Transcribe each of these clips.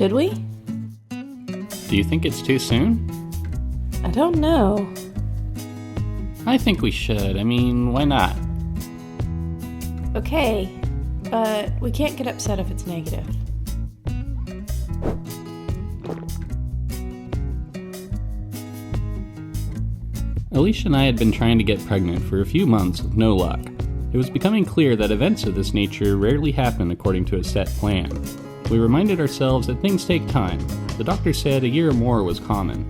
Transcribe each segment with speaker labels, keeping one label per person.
Speaker 1: Should we?
Speaker 2: Do you think it's too soon?
Speaker 1: I don't know.
Speaker 2: I think we should. I mean, why not?
Speaker 1: Okay, but we can't get upset if it's negative.
Speaker 2: Alicia and I had been trying to get pregnant for a few months with no luck. It was becoming clear that events of this nature rarely happen according to a set plan. We reminded ourselves that things take time. The doctor said a year or more was common.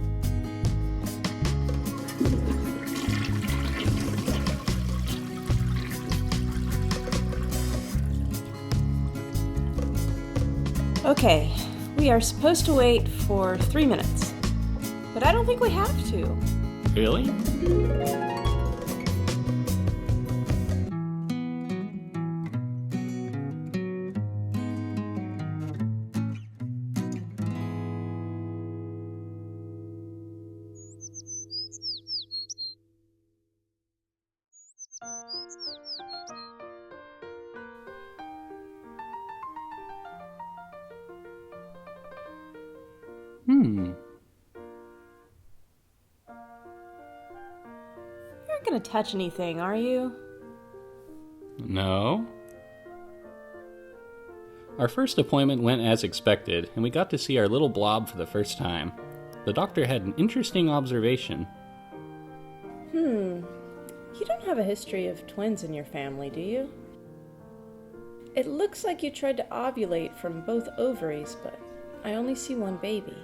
Speaker 1: Okay, we are supposed to wait for 3 minutes. But I don't think we have to.
Speaker 2: Really?
Speaker 1: You're not gonna touch anything, are you?
Speaker 2: No. Our first appointment went as expected, and we got to see our little blob for the first time. The doctor had an interesting observation.
Speaker 1: You don't have a history of twins in your family, do you? It looks like you tried to ovulate from both ovaries, but I only see one baby.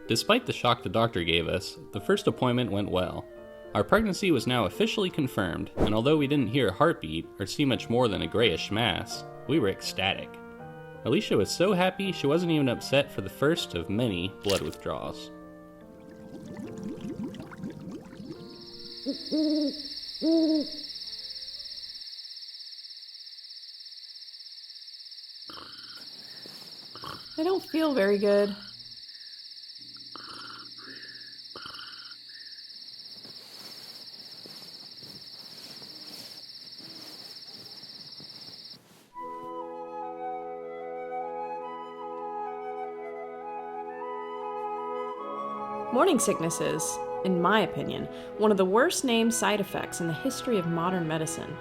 Speaker 2: Despite the shock the doctor gave us, the first appointment went well. Our pregnancy was now officially confirmed, and although we didn't hear a heartbeat or see much more than a grayish mass, we were ecstatic. Alicia was so happy she wasn't even upset for the first of many blood withdrawals.
Speaker 1: I don't feel very good. Morning sickness is, in my opinion, one of the worst named side effects in the history of modern medicine.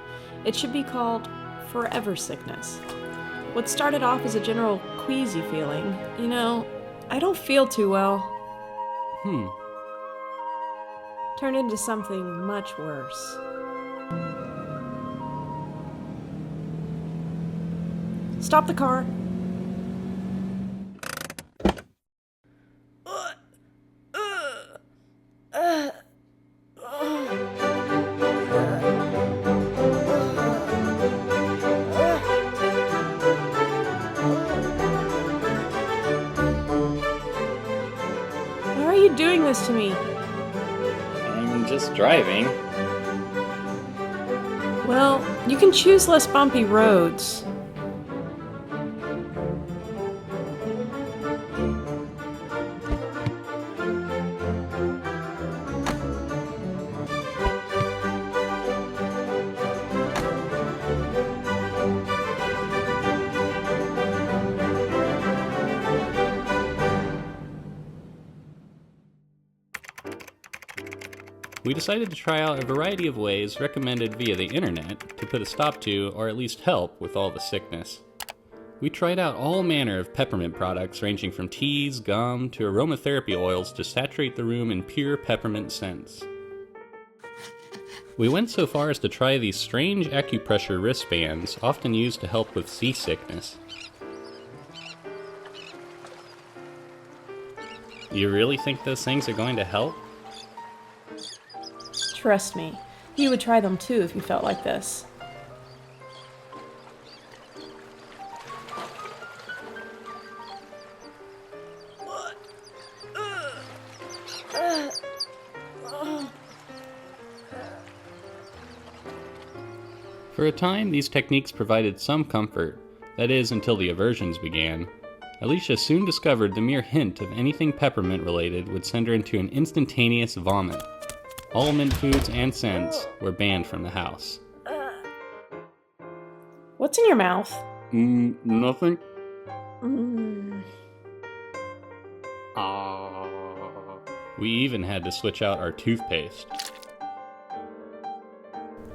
Speaker 1: It should be called forever sickness. What started off as a general queasy feeling, I don't feel too well, turned into something much worse. Stop the car. Why are you doing this to me?
Speaker 2: I'm just driving.
Speaker 1: Well, you can choose less bumpy roads.
Speaker 2: We decided to try out a variety of ways recommended via the internet to put a stop to, or at least help, with all the sickness. We tried out all manner of peppermint products ranging from teas, gum, to aromatherapy oils to saturate the room in pure peppermint scents. We went so far as to try these strange acupressure wristbands often used to help with seasickness. You really think those things are going to help?
Speaker 1: Trust me, you would try them too if you felt like this.
Speaker 2: For a time, these techniques provided some comfort, that is, until the aversions began. Alicia soon discovered the mere hint of anything peppermint related would send her into an instantaneous vomit. All mint foods and scents were banned from the house.
Speaker 1: What's in your mouth?
Speaker 2: Nothing. We even had to switch out our toothpaste.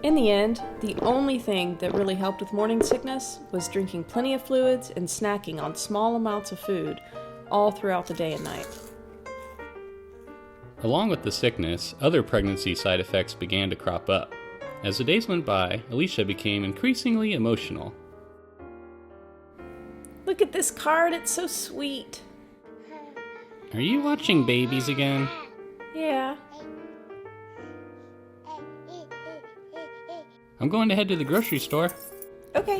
Speaker 1: In the end, the only thing that really helped with morning sickness was drinking plenty of fluids and snacking on small amounts of food all throughout the day and night.
Speaker 2: Along with the sickness, other pregnancy side effects began to crop up. As the days went by, Alicia became increasingly emotional.
Speaker 1: Look at this card, it's so sweet.
Speaker 2: Are you watching babies again?
Speaker 1: Yeah.
Speaker 2: I'm going to head to the grocery store.
Speaker 1: Okay.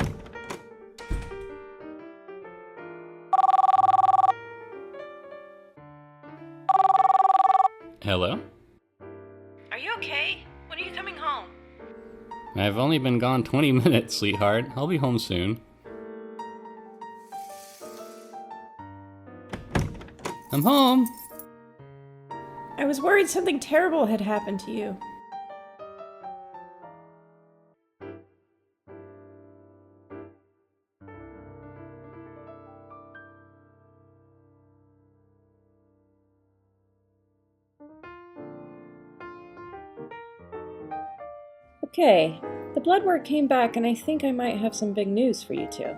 Speaker 2: Hello?
Speaker 1: Are you okay? When are you coming home?
Speaker 2: I've only been gone 20 minutes, sweetheart. I'll be home soon. I'm home!
Speaker 1: I was worried something terrible had happened to you. Okay, the blood work came back and I think I might have some big news for you two.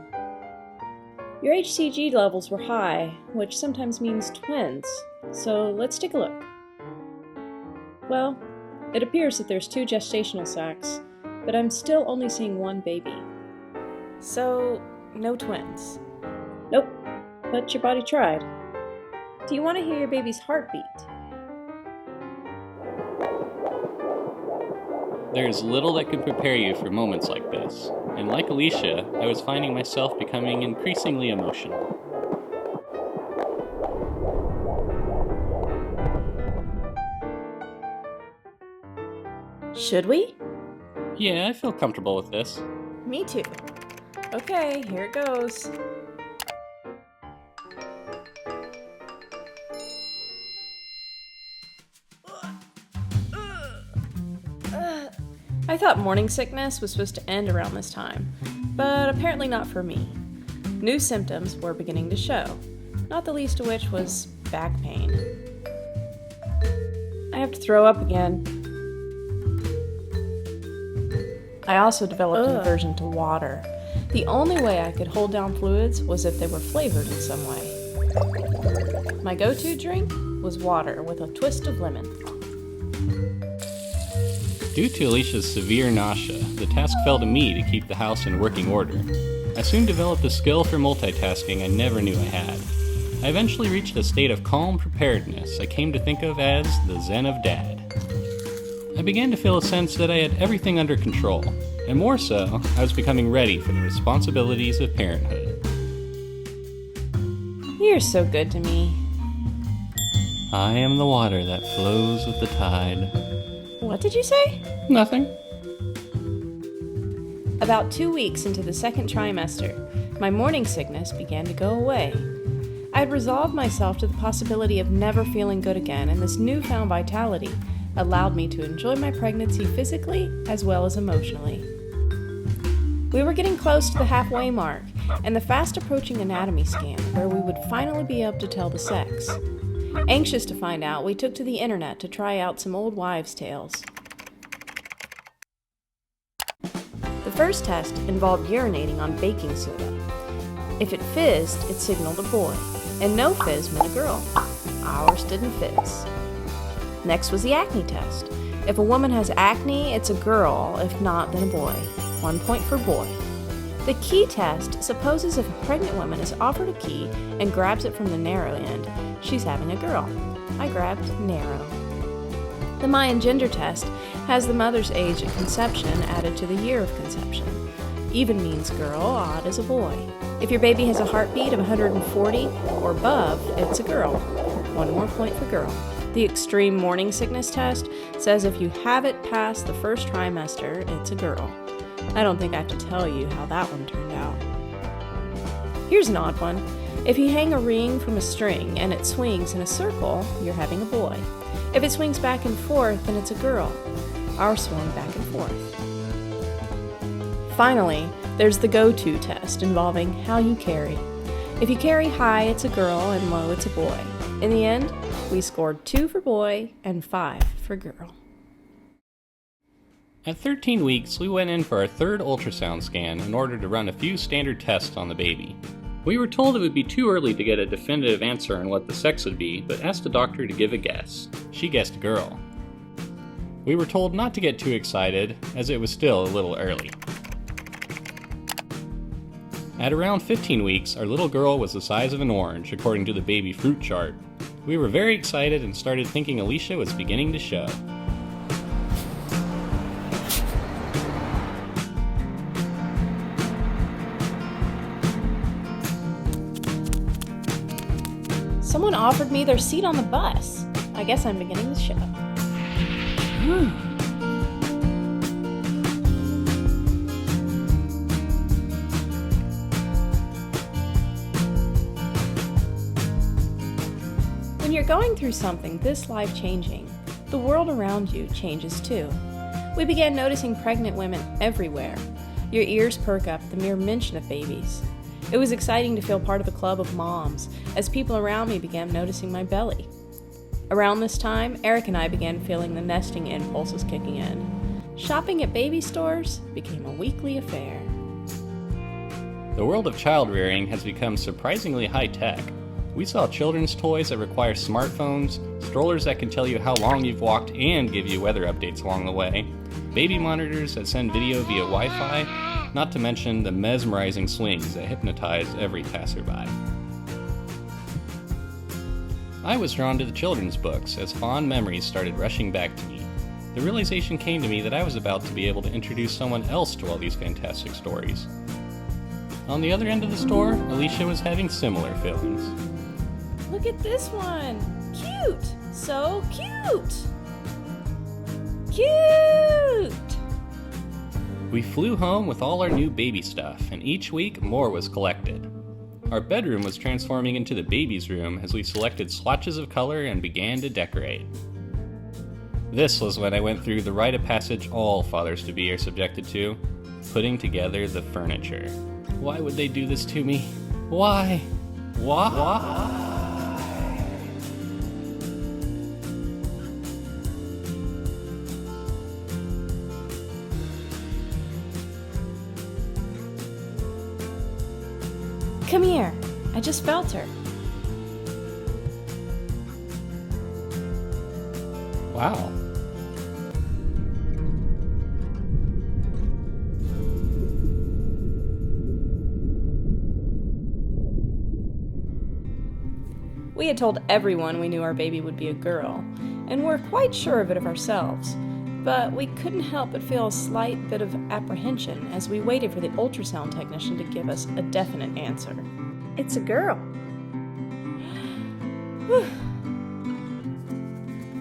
Speaker 1: Your HCG levels were high, which sometimes means twins, so let's take a look. Well, it appears that there's 2 gestational sacs, but I'm still only seeing 1 baby. So, no twins. Nope, but your body tried. Do you want to hear your baby's heartbeat?
Speaker 2: There's little that could prepare you for moments like this, and like Alicia, I was finding myself becoming increasingly emotional.
Speaker 1: Should we?
Speaker 2: Yeah, I feel comfortable with this.
Speaker 1: Me too. Okay, here it goes. I thought morning sickness was supposed to end around this time, but apparently not for me. New symptoms were beginning to show, not the least of which was back pain. I have to throw up again. I also developed an aversion to water. The only way I could hold down fluids was if they were flavored in some way. My go-to drink was water with a twist of lemon.
Speaker 2: Due to Alicia's severe nausea, the task fell to me to keep the house in working order. I soon developed a skill for multitasking I never knew I had. I eventually reached a state of calm preparedness I came to think of as the Zen of Dad. I began to feel a sense that I had everything under control, and more so, I was becoming ready for the responsibilities of parenthood.
Speaker 1: You're so good to me.
Speaker 2: I am the water that flows with the tide.
Speaker 1: What did you say?
Speaker 2: Nothing.
Speaker 1: About 2 weeks into the second trimester, my morning sickness began to go away. I had resolved myself to the possibility of never feeling good again, and this newfound vitality allowed me to enjoy my pregnancy physically as well as emotionally. We were getting close to the halfway mark, and the fast approaching anatomy scan where we would finally be able to tell the sex. Anxious to find out, we took to the internet to try out some old wives' tales. The first test involved urinating on baking soda. If it fizzed, it signaled a boy, and no fizz meant a girl. Ours didn't fizz. Next was the acne test. If a woman has acne, it's a girl. If not, then a boy. 1 point for boy. The key test supposes if a pregnant woman is offered a key and grabs it from the narrow end, she's having a girl. I grabbed narrow. The Mayan gender test has the mother's age at conception added to the year of conception. Even means girl, odd is a boy. If your baby has a heartbeat of 140 or above, it's a girl. 1 more point for girl. The extreme morning sickness test says if you have it past the first trimester, it's a girl. I don't think I have to tell you how that one turned out. Here's an odd one. If you hang a ring from a string and it swings in a circle, you're having a boy. If it swings back and forth, then it's a girl. Ours swung back and forth. Finally, there's the go-to test involving how you carry. If you carry high, it's a girl, and low, it's a boy. In the end, we scored 2 for boy and 5 for girl.
Speaker 2: At 13 weeks, we went in for our third ultrasound scan in order to run a few standard tests on the baby. We were told it would be too early to get a definitive answer on what the sex would be, but asked the doctor to give a guess. She guessed girl. We were told not to get too excited, as it was still a little early. At around 15 weeks, our little girl was the size of an orange, according to the baby fruit chart. We were very excited and started thinking Alicia was beginning to show.
Speaker 1: Someone offered me their seat on the bus. I guess I'm beginning to show. When you're going through something this life-changing, the world around you changes too. We began noticing pregnant women everywhere. Your ears perk up at the mere mention of babies. It was exciting to feel part of a club of moms, as people around me began noticing my belly. Around this time, Eric and I began feeling the nesting impulses kicking in. Shopping at baby stores became a weekly affair.
Speaker 2: The world of child rearing has become surprisingly high-tech. We saw children's toys that require smartphones, strollers that can tell you how long you've walked and give you weather updates along the way, baby monitors that send video via Wi-Fi, not to mention the mesmerizing swings that hypnotize every passerby. I was drawn to the children's books as fond memories started rushing back to me. The realization came to me that I was about to be able to introduce someone else to all these fantastic stories. On the other end of the store, Alicia was having similar feelings.
Speaker 1: Look at this one! Cute! So cute! Cute!
Speaker 2: We flew home with all our new baby stuff, and each week more was collected. Our bedroom was transforming into the baby's room as we selected swatches of color and began to decorate. This was when I went through the rite of passage all fathers-to-be are subjected to, putting together the furniture. Why would they do this to me? Why? Why?
Speaker 1: Come here. I just felt her.
Speaker 2: Wow.
Speaker 1: We had told everyone we knew our baby would be a girl, and were quite sure of it of ourselves. But we couldn't help but feel a slight bit of apprehension as we waited for the ultrasound technician to give us a definite answer. It's a girl.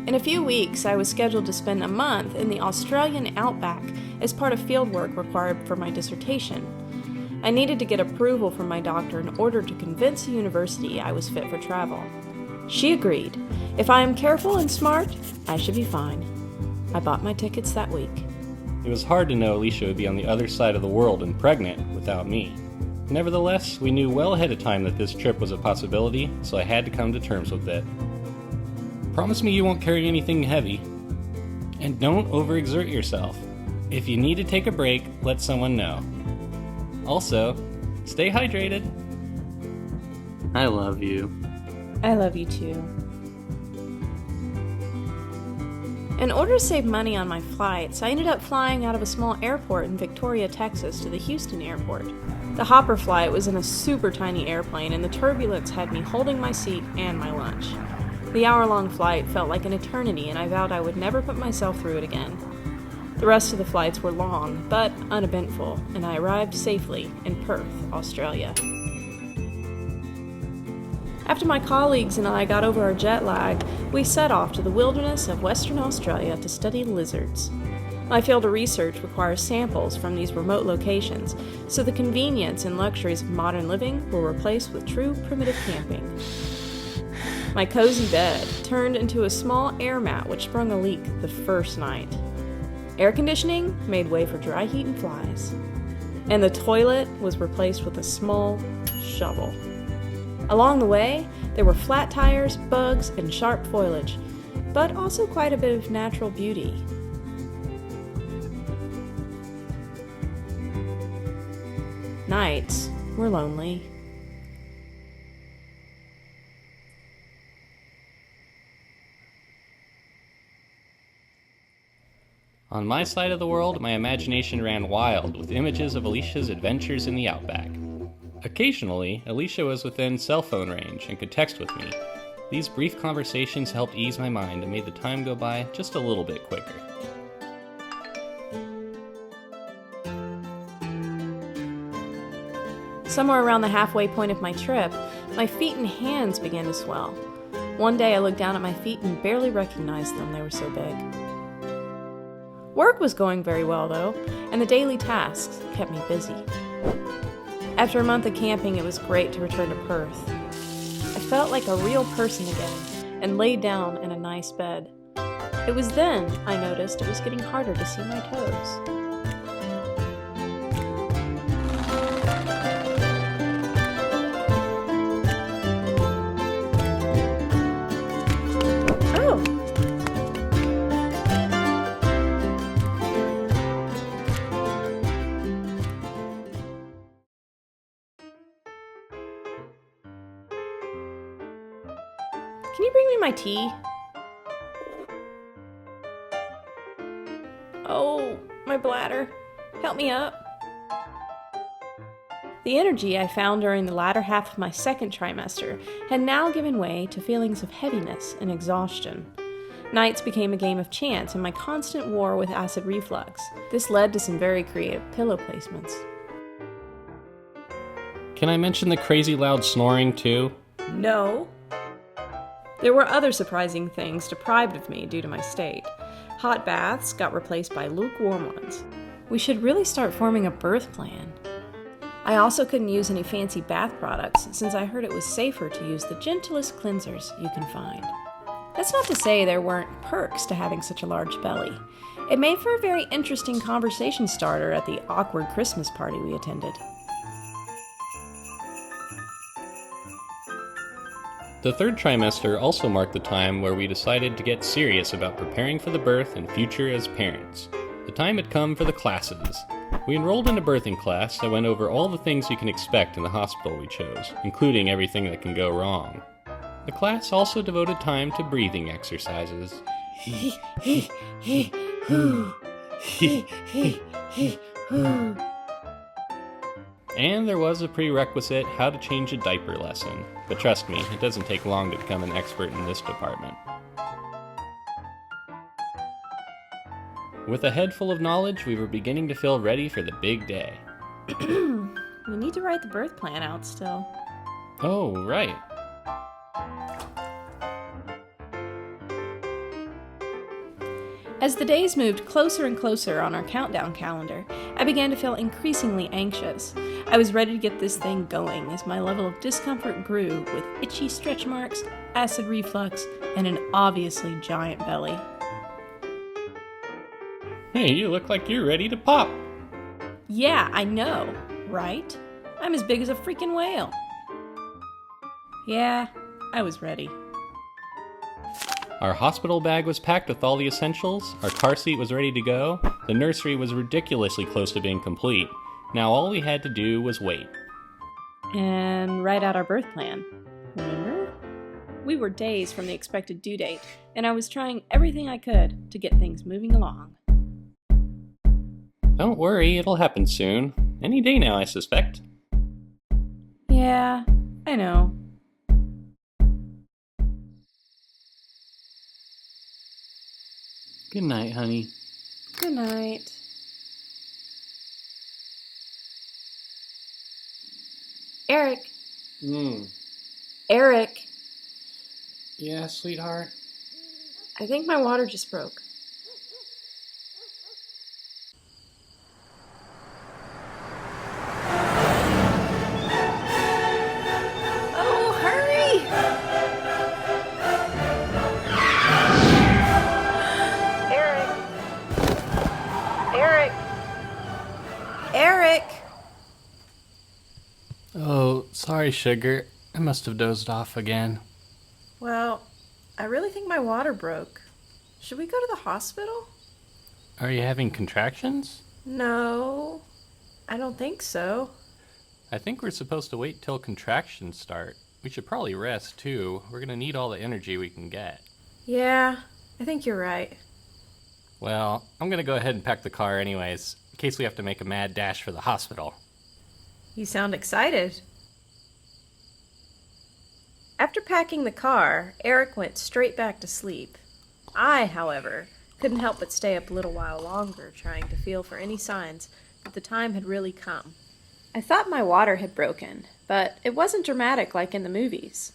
Speaker 1: In a few weeks, I was scheduled to spend a month in the Australian outback as part of fieldwork required for my dissertation. I needed to get approval from my doctor in order to convince the university I was fit for travel. She agreed. If I am careful and smart, I should be fine. I bought my tickets that week.
Speaker 2: It was hard to know Alicia would be on the other side of the world and pregnant without me. Nevertheless, we knew well ahead of time that this trip was a possibility, so I had to come to terms with it. Promise me you won't carry anything heavy. And don't overexert yourself. If you need to take a break, let someone know. Also, stay hydrated. I love you.
Speaker 1: I love you too. In order to save money on my flights, I ended up flying out of a small airport in Victoria, Texas to the Houston airport. The hopper flight was in a super tiny airplane, and the turbulence had me holding my seat and my lunch. The hour-long flight felt like an eternity, and I vowed I would never put myself through it again. The rest of the flights were long, but uneventful, and I arrived safely in Perth, Australia. After my colleagues and I got over our jet lag, we set off to the wilderness of Western Australia to study lizards. My field of research requires samples from these remote locations, so the convenience and luxuries of modern living were replaced with true primitive camping. My cozy bed turned into a small air mat which sprung a leak the first night. Air conditioning made way for dry heat and flies. And the toilet was replaced with a small shovel. Along the way, there were flat tires, bugs, and sharp foliage, but also quite a bit of natural beauty. Nights were lonely.
Speaker 2: On my side of the world, my imagination ran wild with images of Alicia's adventures in the outback. Occasionally, Alicia was within cell phone range and could text with me. These brief conversations helped ease my mind and made the time go by just a little bit quicker.
Speaker 1: Somewhere around the halfway point of my trip, my feet and hands began to swell. One day I looked down at my feet and barely recognized them, they were so big. Work was going very well though, and the daily tasks kept me busy. After a month of camping, it was great to return to Perth. I felt like a real person again, and laid down in a nice bed. It was then I noticed it was getting harder to see my toes. Can you bring me my tea? Oh, my bladder. Help me up. The energy I found during the latter half of my second trimester had now given way to feelings of heaviness and exhaustion. Nights became a game of chance and my constant war with acid reflux. This led to some very creative pillow placements.
Speaker 2: Can I mention the crazy loud snoring too?
Speaker 1: No. There were other surprising things deprived of me due to my state. Hot baths got replaced by lukewarm ones. We should really start forming a birth plan. I also couldn't use any fancy bath products since I heard it was safer to use the gentlest cleansers you can find. That's not to say there weren't perks to having such a large belly. It made for a very interesting conversation starter at the awkward Christmas party we attended.
Speaker 2: The third trimester also marked the time where we decided to get serious about preparing for the birth and future as parents. The time had come for the classes. We enrolled in a birthing class that went over all the things you can expect in the hospital we chose, including everything that can go wrong. The class also devoted time to breathing exercises. And there was a prerequisite how to change a diaper lesson. But trust me, it doesn't take long to become an expert in this department. With a head full of knowledge, we were beginning to feel ready for the big day.
Speaker 1: We need to write the birth plan out still.
Speaker 2: Oh, right.
Speaker 1: As the days moved closer and closer on our countdown calendar, I began to feel increasingly anxious. I was ready to get this thing going as my level of discomfort grew with itchy stretch marks, acid reflux, and an obviously giant belly.
Speaker 2: Hey, you look like you're ready to pop.
Speaker 1: Yeah, I know, right? I'm as big as a freaking whale. Yeah, I was ready.
Speaker 2: Our hospital bag was packed with all the essentials, our car seat was ready to go, the nursery was ridiculously close to being complete. Now all we had to do was wait.
Speaker 1: And write out our birth plan. Remember? We were days from the expected due date, and I was trying everything I could to get things moving along.
Speaker 2: Don't worry, it'll happen soon. Any day now, I suspect.
Speaker 1: Yeah, I know.
Speaker 2: Good night, honey.
Speaker 1: Good night. Eric. Eric.
Speaker 2: Yeah, sweetheart?
Speaker 1: I think my water just broke. Oh, hurry! Eric! Eric!
Speaker 2: Oh, sorry, sugar. must have dozed off again.
Speaker 1: Well, I really think my water broke. Should we go to the hospital?
Speaker 2: Are you having contractions?
Speaker 1: No, I don't think so.
Speaker 2: I think we're supposed to wait till contractions start. We should probably rest, too. We're gonna need all the energy we can get.
Speaker 1: Yeah, I think you're right.
Speaker 2: Well, I'm gonna go ahead and pack the car anyways, in case we have to make a mad dash for the hospital.
Speaker 1: You sound excited. After packing the car, Eric went straight back to sleep. I, however, couldn't help but stay up a little while longer, trying to feel for any signs that the time had really come. I thought my water had broken, but it wasn't dramatic like in the movies.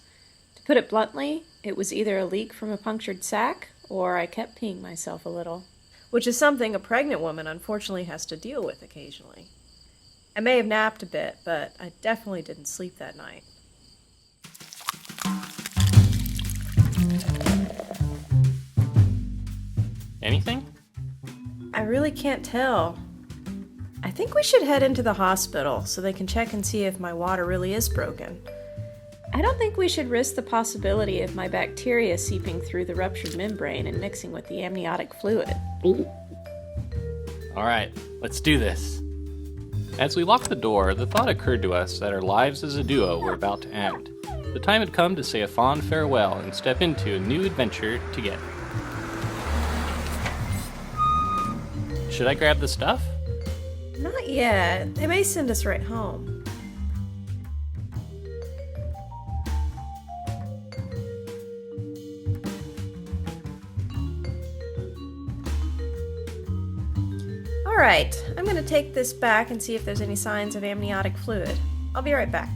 Speaker 1: To put it bluntly, it was either a leak from a punctured sac, or I kept peeing myself a little, which is something a pregnant woman unfortunately has to deal with occasionally. I may have napped a bit, but I definitely didn't sleep that night.
Speaker 2: Anything?
Speaker 1: I really can't tell. I think we should head into the hospital so they can check and see if my water really is broken. I don't think we should risk the possibility of my bacteria seeping through the ruptured membrane and mixing with the amniotic fluid.
Speaker 2: Alright, let's do this. As we locked the door, the thought occurred to us that our lives as a duo were about to end. The time had come to say a fond farewell and step into a new adventure together. Should I grab the stuff?
Speaker 1: Not yet. They may send us right home. Alright, I'm going to take this back and see if there's any signs of amniotic fluid. I'll be right back.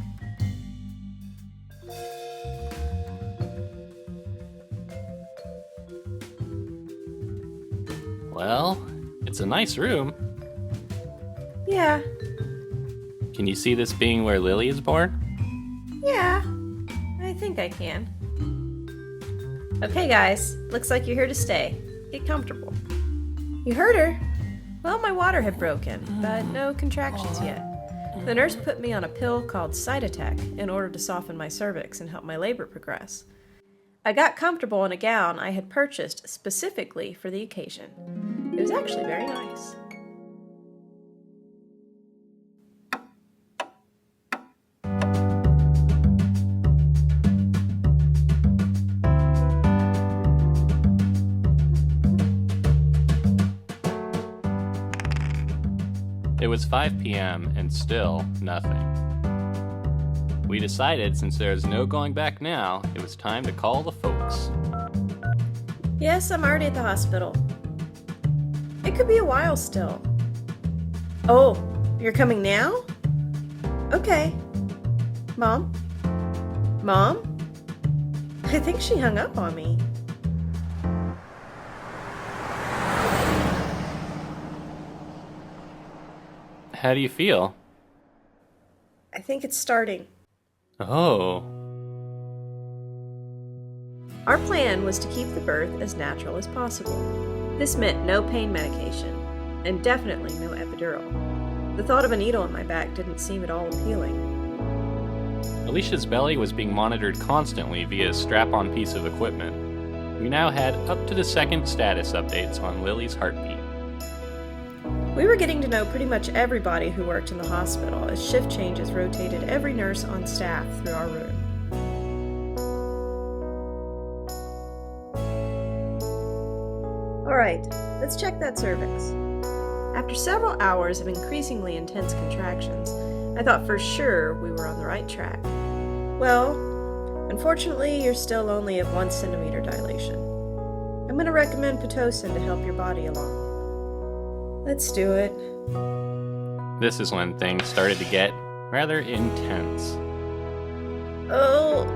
Speaker 2: Well, it's a nice room.
Speaker 1: Yeah,
Speaker 2: Can you see this being where Lily is born?
Speaker 1: yeah, I think I can. Okay guys, looks like you're here to stay. Get comfortable. You heard her. Well, my water had broken, but no contractions yet. The nurse put me on a pill called Cytotec in order to soften my cervix and help my labor progress. I got comfortable in a gown I had purchased specifically for the occasion. It was actually very nice.
Speaker 2: It was 5 p.m. and still nothing. We decided since there is no going back now, it was time to call the folks.
Speaker 1: Yes, I'm already at the hospital. It could be a while still. Oh, you're coming now? Okay. Mom? Mom? I think she hung up on me.
Speaker 2: How do you feel?
Speaker 1: I think it's starting.
Speaker 2: Oh.
Speaker 1: Our plan was to keep the birth as natural as possible. This meant no pain medication, and definitely no epidural. The thought of a needle in my back didn't seem at all appealing.
Speaker 2: Alicia's belly was being monitored constantly via a strap-on piece of equipment. We now had up-to-the-second status updates on Lily's heartbeat.
Speaker 1: We were getting to know pretty much everybody who worked in the hospital as shift changes rotated every nurse on staff through our room. Alright, let's check that cervix. After several hours of increasingly intense contractions, I thought for sure we were on the right track. Well, unfortunately, you're still only at 1 centimeter dilation. I'm going to recommend Pitocin to help your body along. Let's do it.
Speaker 2: This is when things started to get rather intense.
Speaker 1: Oh.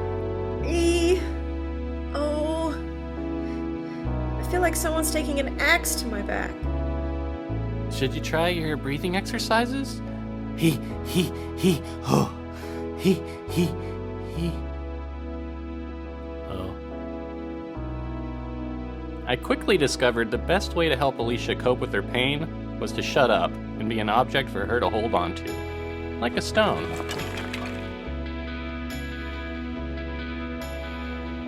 Speaker 1: I feel like someone's taking an axe to my back.
Speaker 2: Should you try your breathing exercises? He, oh. He. Oh. I quickly discovered the best way to help Alicia cope with her pain was to shut up and be an object for her to hold on to, like a stone.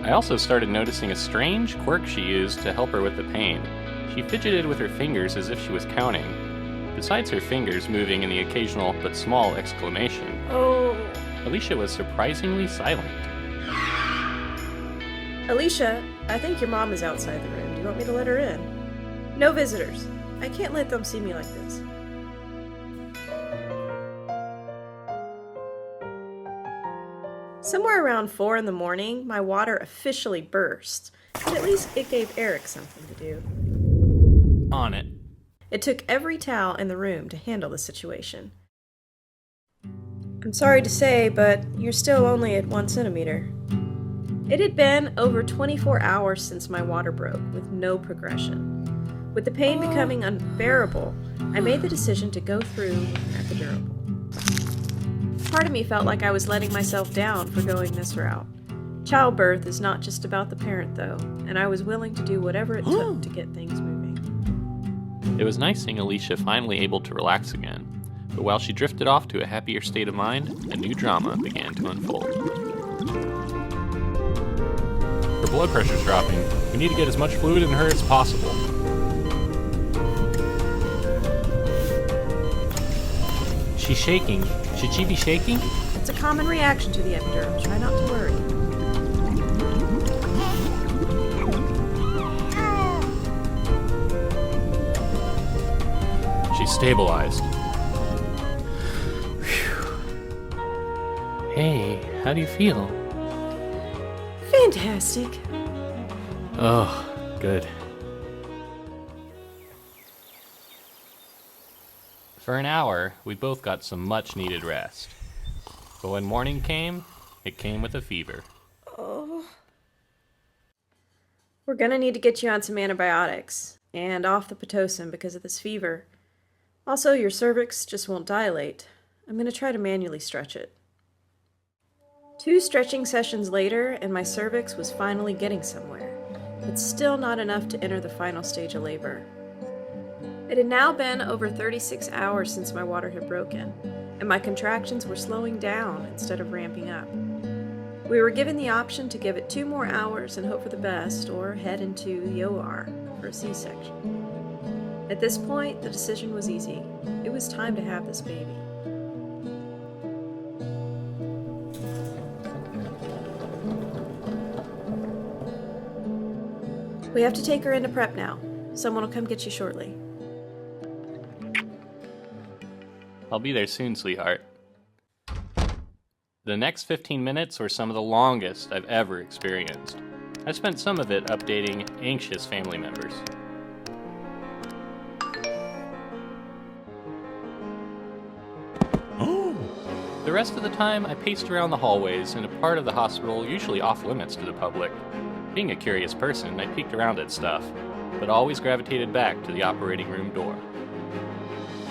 Speaker 2: I also started noticing a strange quirk she used to help her with the pain. She fidgeted with her fingers as if she was counting. Besides her fingers moving in the occasional but small exclamation,
Speaker 1: Oh.
Speaker 2: Alicia was surprisingly silent.
Speaker 1: Alicia, I think your mom is outside the room. Do you want me to let her in? No visitors. I can't let them see me like this. Somewhere around 4 in the morning, my water officially burst, but at least it gave Eric something to do.
Speaker 2: On it.
Speaker 1: It took every towel in the room to handle the situation. I'm sorry to say, but you're still only at 1 centimeter. It had been over 24 hours since my water broke, with no progression. With the pain becoming unbearable, I made the decision to go through with an epidural. Part of me felt like I was letting myself down for going this route. Childbirth is not just about the parent, though, and I was willing to do whatever it took to get things moving.
Speaker 2: It was nice seeing Alicia finally able to relax again, but while she drifted off to a happier state of mind, a new drama began to unfold. Her blood pressure's dropping. We need to get as much fluid in her as possible. She's shaking. Should she be shaking?
Speaker 1: It's a common reaction to the epidural. Try not to worry.
Speaker 2: She's stabilized. Whew. Hey, how do you feel?
Speaker 1: Fantastic.
Speaker 2: Oh, good. For an hour, we both got some much-needed rest. But when morning came, it came with a fever.
Speaker 1: Oh. We're gonna need to get you on some antibiotics, and off the Pitocin because of this fever. Also, your cervix just won't dilate. I'm gonna try to manually stretch it. 2 stretching sessions later, and my cervix was finally getting somewhere, but still not enough to enter the final stage of labor. It had now been over 36 hours since my water had broken, and my contractions were slowing down instead of ramping up. We were given the option to give it 2 more hours and hope for the best, or head into the OR for a C-section. At this point, the decision was easy. It was time to have this baby. We have to take her into prep now. Someone will come get you shortly.
Speaker 2: I'll be there soon, sweetheart. The next 15 minutes were some of the longest I've ever experienced. I spent some of it updating anxious family members. The rest of the time, I paced around the hallways in a part of the hospital usually off limits to the public. Being a curious person, I peeked around at stuff, but always gravitated back to the operating room door.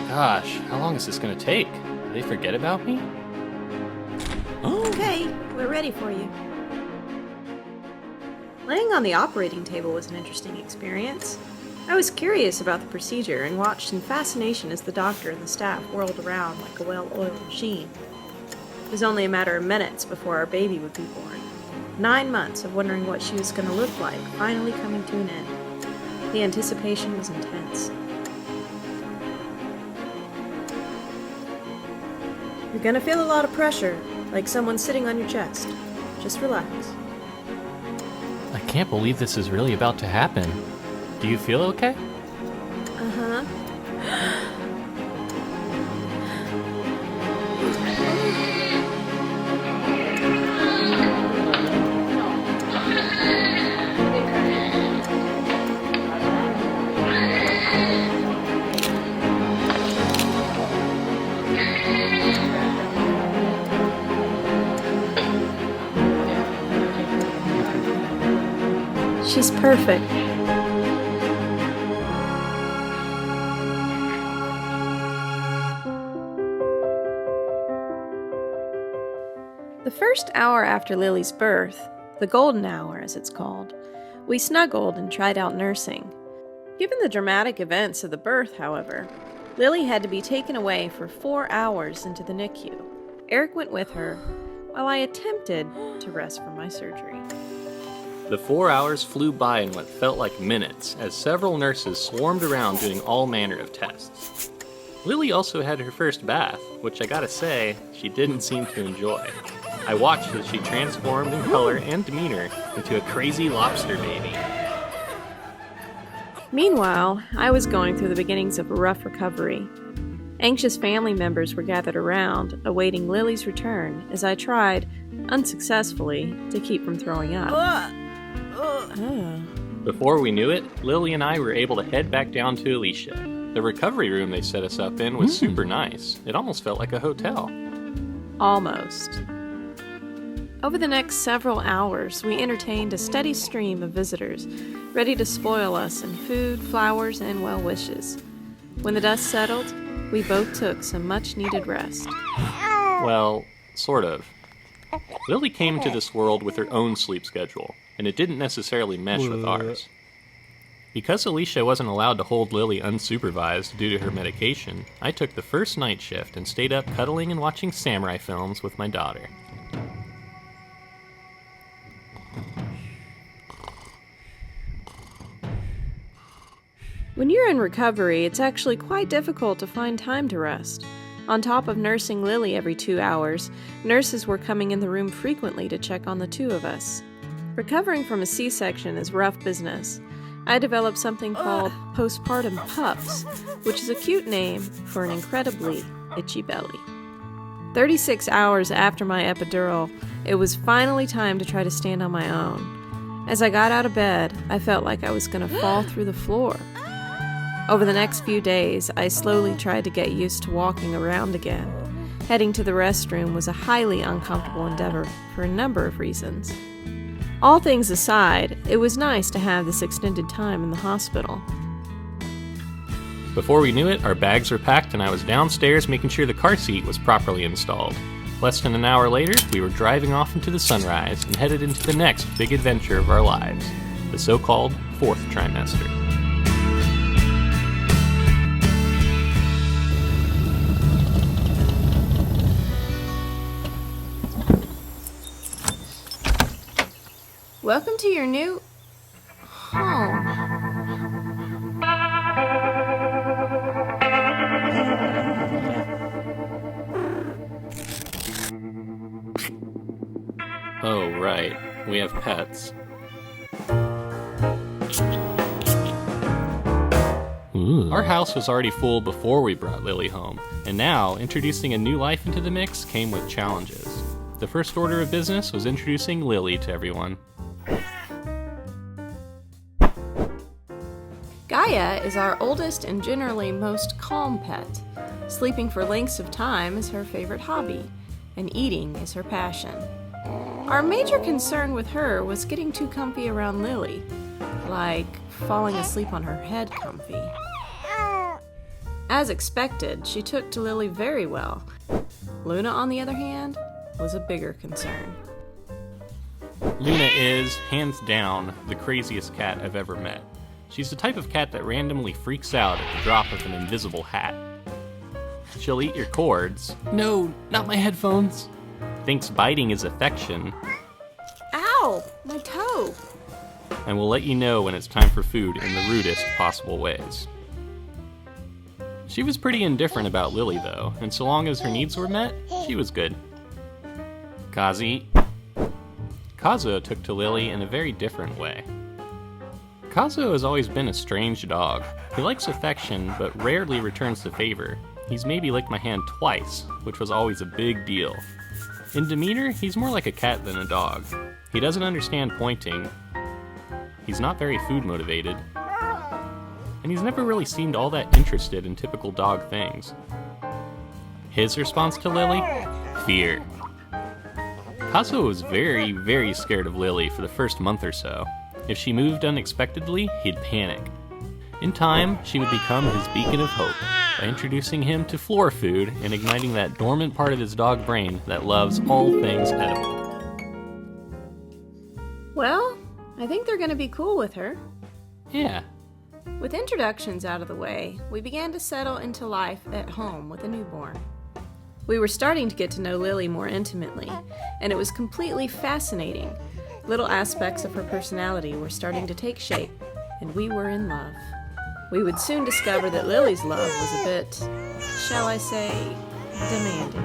Speaker 2: Gosh, how long is this gonna take? Did they forget about me?
Speaker 1: Okay, we're ready for you. Laying on the operating table was an interesting experience. I was curious about the procedure and watched in fascination as the doctor and the staff whirled around like a well-oiled machine. It was only a matter of minutes before our baby would be born. 9 months of wondering what she was going to look like finally coming to an end. The anticipation was intense. You're going to feel a lot of pressure, like someone sitting on your chest. Just relax.
Speaker 2: I can't believe this is really about to happen. Do you feel okay?
Speaker 1: Uh-huh. She's perfect. The first hour after Lily's birth, the golden hour as it's called, we snuggled and tried out nursing. Given the dramatic events of the birth, however, Lily had to be taken away for 4 hours into the NICU. Eric went with her, while I attempted to rest from my surgery.
Speaker 2: The 4 hours flew by in what felt like minutes as several nurses swarmed around doing all manner of tests. Lily also had her first bath, which I gotta say, she didn't seem to enjoy. I watched as she transformed in color and demeanor into a crazy lobster baby.
Speaker 1: Meanwhile, I was going through the beginnings of a rough recovery. Anxious family members were gathered around, awaiting Lily's return as I tried, unsuccessfully, to keep from throwing up.
Speaker 2: Before we knew it, Lily and I were able to head back down to Alicia. The recovery room they set us up in was super nice. It almost felt like a hotel.
Speaker 1: Almost. Over the next several hours, we entertained a steady stream of visitors, ready to spoil us in food, flowers, and well wishes. When the dust settled, we both took some much-needed rest.
Speaker 2: Well, sort of. Lily came into this world with her own sleep schedule, and it didn't necessarily mesh with ours. Because Alicia wasn't allowed to hold Lily unsupervised due to her medication, I took the first night shift and stayed up cuddling and watching samurai films with my daughter.
Speaker 1: When you're in recovery, it's actually quite difficult to find time to rest. On top of nursing Lily every 2 hours, nurses were coming in the room frequently to check on the two of us. Recovering from a C-section is rough business. I developed something called postpartum puffs, which is a cute name for an incredibly itchy belly. 36 hours after my epidural, it was finally time to try to stand on my own. As I got out of bed, I felt like I was going to fall through the floor. Over the next few days, I slowly tried to get used to walking around again. Heading to the restroom was a highly uncomfortable endeavor for a number of reasons. All things aside, it was nice to have this extended time in the hospital.
Speaker 2: Before we knew it, our bags were packed and I was downstairs making sure the car seat was properly installed. Less than an hour later, we were driving off into the sunrise and headed into the next big adventure of our lives, the so-called 4th trimester.
Speaker 1: Welcome to your new home.
Speaker 2: Oh, right. We have pets. Ooh. Our house was already full before we brought Lily home, and now introducing a new life into the mix came with challenges. The first order of business was introducing Lily to everyone.
Speaker 1: Gaia is our oldest and generally most calm pet. Sleeping for lengths of time is her favorite hobby, and eating is her passion. Our major concern with her was getting too comfy around Lily, like falling asleep on her head comfy. As expected, she took to Lily very well. Luna, on the other hand, was a bigger concern.
Speaker 2: Luna is, hands down, the craziest cat I've ever met. She's the type of cat that randomly freaks out at the drop of an invisible hat. She'll eat your cords. No, not my headphones. Thinks biting is affection.
Speaker 1: Ow! My toe!
Speaker 2: And will let you know when it's time for food in the rudest possible ways. She was pretty indifferent about Lily, though, and so long as her needs were met, she was good. Kazuo took to Lily in a very different way. Kazuo has always been a strange dog. He likes affection, but rarely returns the favor. He's maybe licked my hand twice, which was always a big deal. In demeanor, he's more like a cat than a dog. He doesn't understand pointing. He's not very food motivated. And he's never really seemed all that interested in typical dog things. His response to Lily? Fear. Kazuo was very, very scared of Lily for the first month or so. If she moved unexpectedly, he'd panic. In time, she would become his beacon of hope by introducing him to floor food and igniting that dormant part of his dog brain that loves all things edible.
Speaker 1: Well, I think they're going to be cool with her.
Speaker 2: Yeah.
Speaker 1: With introductions out of the way, we began to settle into life at home with a newborn. We were starting to get to know Lily more intimately, and it was completely fascinating. Little aspects of her personality were starting to take shape, and we were in love. We would soon discover that Lily's love was a bit, shall I say, demanding.